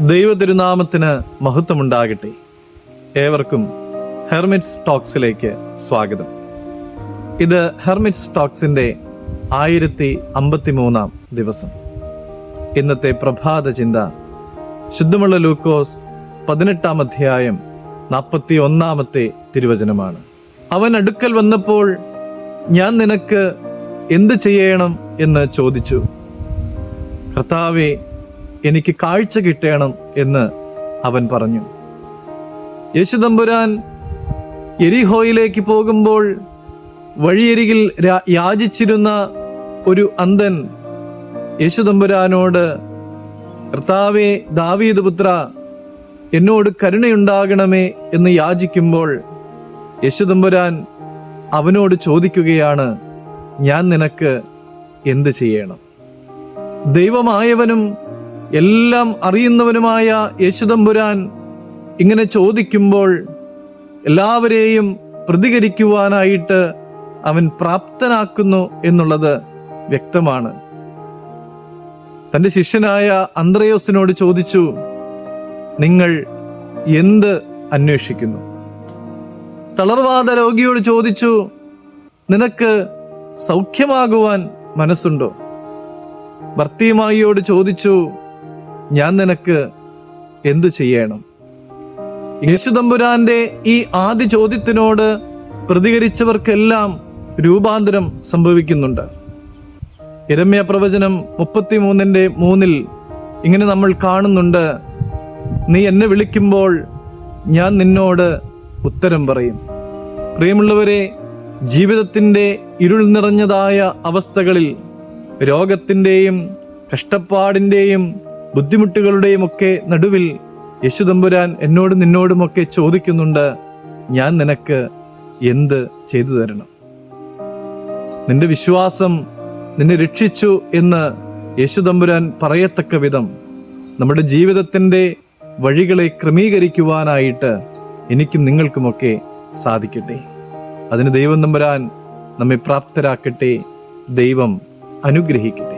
ദൈവ തിരുനാമത്തിന് മഹത്വമുണ്ടാകട്ടെ. ഏവർക്കും ഹെർമിറ്റ്സ് ടോക്സിലേക്ക് സ്വാഗതം. ഇത് ഹെർമിറ്റ്സ് ടോക്സിന്റെ 1053 ദിവസം. ഇന്നത്തെ പ്രഭാത ചിന്ത ശുദ്ധമുള്ള ലൂക്കോസ് 18 അധ്യായം 41 തിരുവചനമാണ്. അവൻ അടുക്കൽ വന്നപ്പോൾ ഞാൻ നിനക്ക് എന്ത് ചെയ്യണം എന്ന് ചോദിച്ചു. കർത്താവേ, എനിക്ക് കാഴ്ച കിട്ടണം എന്ന് അവൻ പറഞ്ഞു. യേശുതമ്പുരാൻ യെരിഹോയിലേക്ക് പോകുമ്പോൾ വഴിയരികിൽ യാചിച്ചിരുന്ന ഒരു അന്ധൻ യേശുതമ്പുരാനോട്, കർത്താവേ, ദാവീദ് പുത്ര, എന്നോട് കരുണയുണ്ടാകണമേ എന്ന് യാചിക്കുമ്പോൾ യേശുതമ്പുരാൻ അവനോട് ചോദിക്കുകയാണ്, ഞാൻ നിനക്ക് എന്ത് ചെയ്യണം? ദൈവമായവനും എല്ലാം അറിയുന്നവനുമായ യേശുതമ്പുരാൻ ഇങ്ങനെ ചോദിക്കുമ്പോൾ എല്ലാവരെയും പ്രതികരിക്കുവാനായിട്ട് അവൻ പ്രാപ്തനാക്കുന്നു എന്നുള്ളത് വ്യക്തമാണ്. തൻ്റെ ശിഷ്യനായ അന്ത്രയോസിനോട് ചോദിച്ചു, നിങ്ങൾ എന്ത് അന്വേഷിക്കുന്നു? തളർവാദ രോഗിയോട് ചോദിച്ചു, നിനക്ക് സൗഖ്യമാകുവാൻ മനസ്സുണ്ടോ? ബർത്തിമായിയോട് ചോദിച്ചു, ഞാൻ നിനക്ക് എന്തു ചെയ്യണം? യേശുതമ്പുരാന്റെ ഈ ആദ്യ ചോദ്യത്തിനോട് പ്രതികരിച്ചവർക്കെല്ലാം രൂപാന്തരം സംഭവിക്കുന്നുണ്ട്. യിരെമ്യാ പ്രവചനം 33:3 ഇങ്ങനെ നമ്മൾ കാണുന്നുണ്ട്, നീ എന്നെ വിളിക്കുമ്പോൾ ഞാൻ നിന്നോട് ഉത്തരം പറയും. പ്രിയമുള്ളവരെ, ജീവിതത്തിൻ്റെ ഇരുൾ നിറഞ്ഞതായ അവസ്ഥകളിൽ രോഗത്തിൻ്റെയും കഷ്ടപ്പാടിൻ്റെയും ബുദ്ധിമുട്ടുകളുടെയും ഒക്കെ നടുവിൽ യേശുതമ്പുരാൻ എന്നോടും നിന്നോടുമൊക്കെ ചോദിക്കുന്നുണ്ട്, ഞാൻ നിനക്ക് എന്ത് ചെയ്തു തരണം? നിന്റെ വിശ്വാസം നിന്നെ രക്ഷിച്ചു എന്ന് യേശുതമ്പുരാൻ പറയത്തക്ക വിധം നമ്മുടെ ജീവിതത്തിൻ്റെ വഴികളെ ക്രമീകരിക്കുവാനായിട്ട് എനിക്കും നിങ്ങൾക്കുമൊക്കെ സാധിക്കട്ടെ. അതിന് ദൈവം തമ്പുരാൻ നമ്മെ പ്രാപ്തരാക്കട്ടെ. ദൈവം അനുഗ്രഹിക്കട്ടെ.